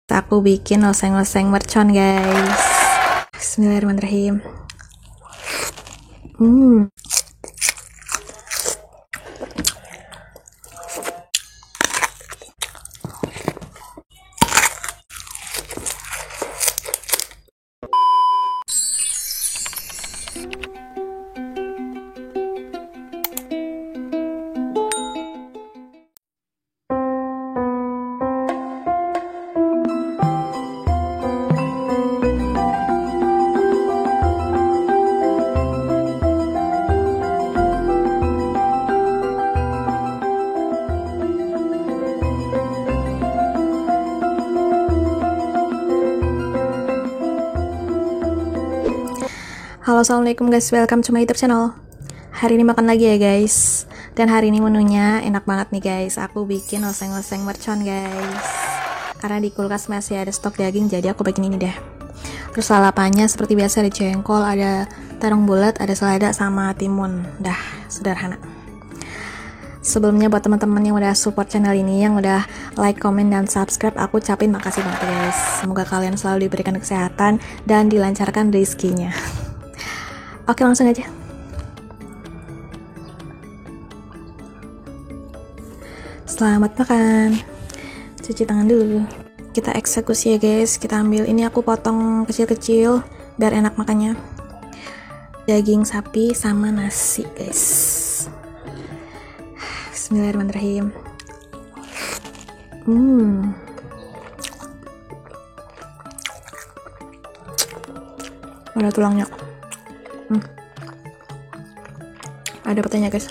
Aku bikin oseng-oseng mercon guys. Bismillahirrahmanirrahim. Halo, assalamualaikum guys, welcome to my YouTube channel. Hari ini makan lagi ya guys. Dan hari ini menunya enak banget nih guys. Aku bikin oseng-oseng mercon guys. Karena di kulkas masih ada stok daging, jadi aku bikin ini deh. Terus lalapannya seperti biasa ada jengkol, ada terong bulat, ada selada sama timun. Dah, sederhana. Sebelumnya buat teman-teman yang udah support channel ini, yang udah like, comment, dan subscribe, aku ucapin makasih banget guys. Semoga kalian selalu diberikan kesehatan dan dilancarkan rezekinya. Oke, langsung aja. Selamat makan. Cuci tangan dulu. Kita eksekusi ya guys. Kita ambil ini, aku potong kecil-kecil biar enak makannya. Daging sapi sama nasi guys. Bismillahirrahmanirrahim. Ada tulangnya. Ada petanya guys.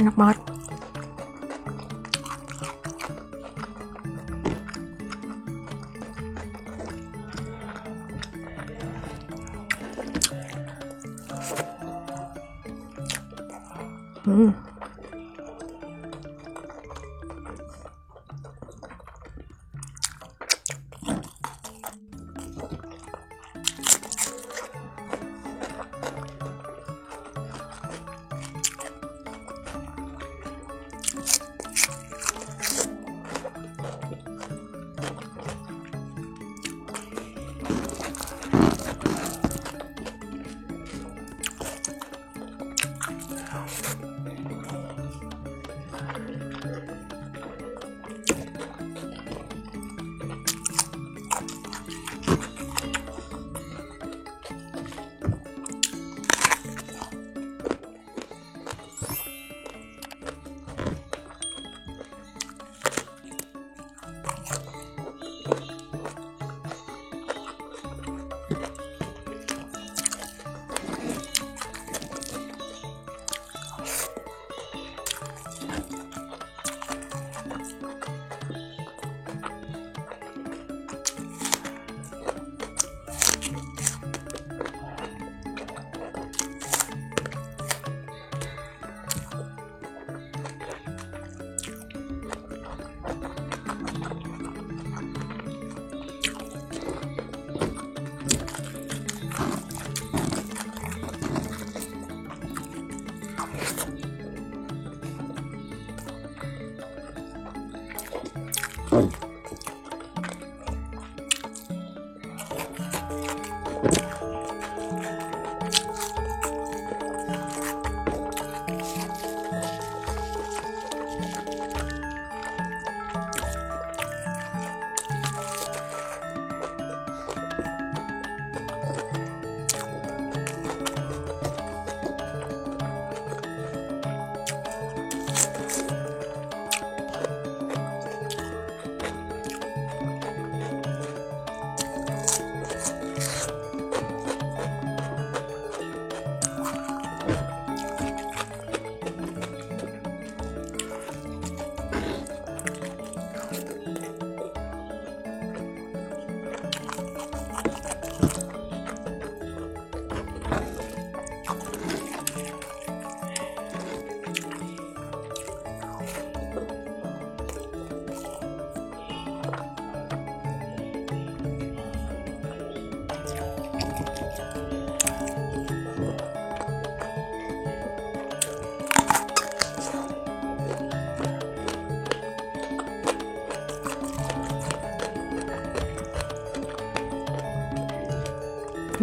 Enak banget.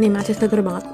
Ini masih seger banget.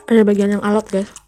Ada bagian yang alot, guys.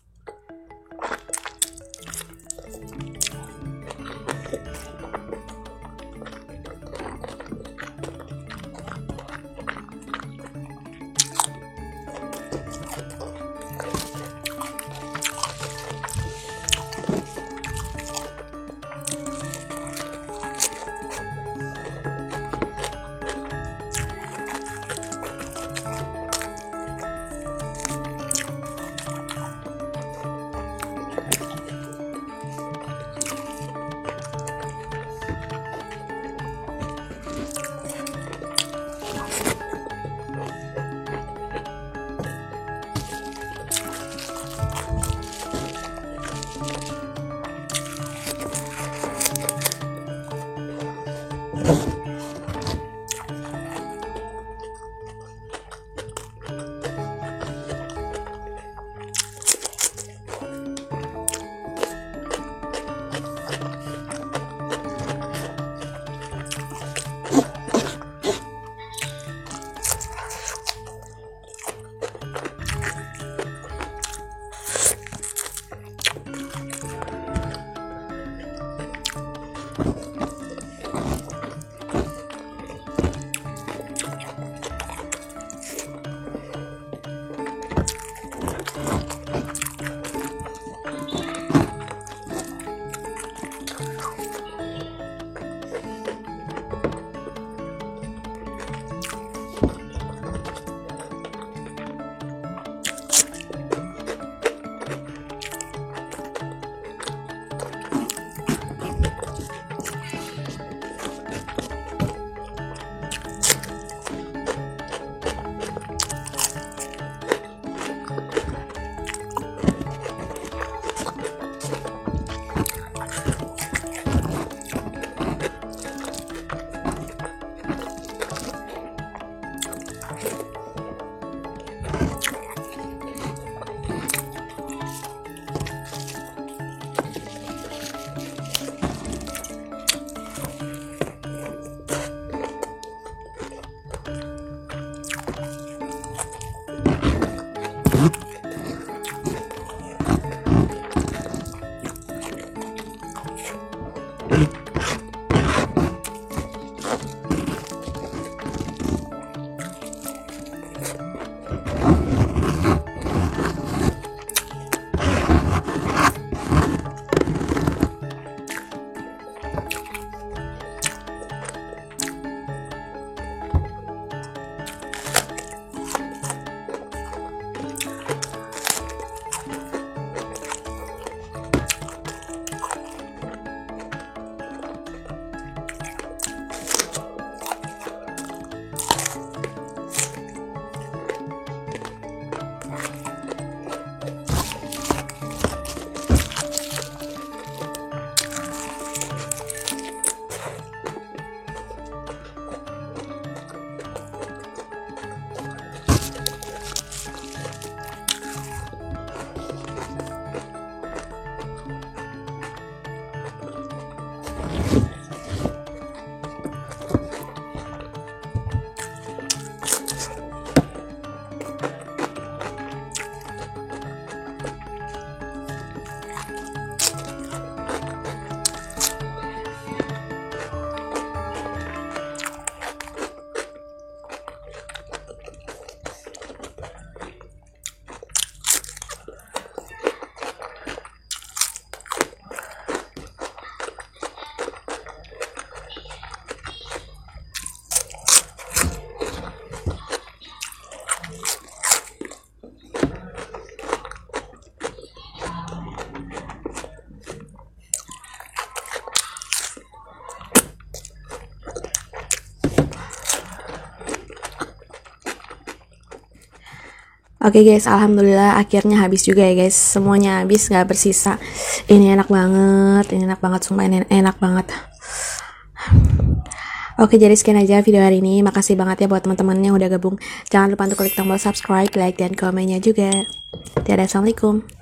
Oke guys, alhamdulillah akhirnya habis juga ya guys. Semuanya habis, gak bersisa. Ini enak banget, sumpah ini enak banget. Oke, jadi sekian aja video hari ini. Makasih banget ya buat teman-teman yang udah gabung. Jangan lupa untuk klik tombol subscribe, like, dan komennya juga. Dadah, assalamualaikum.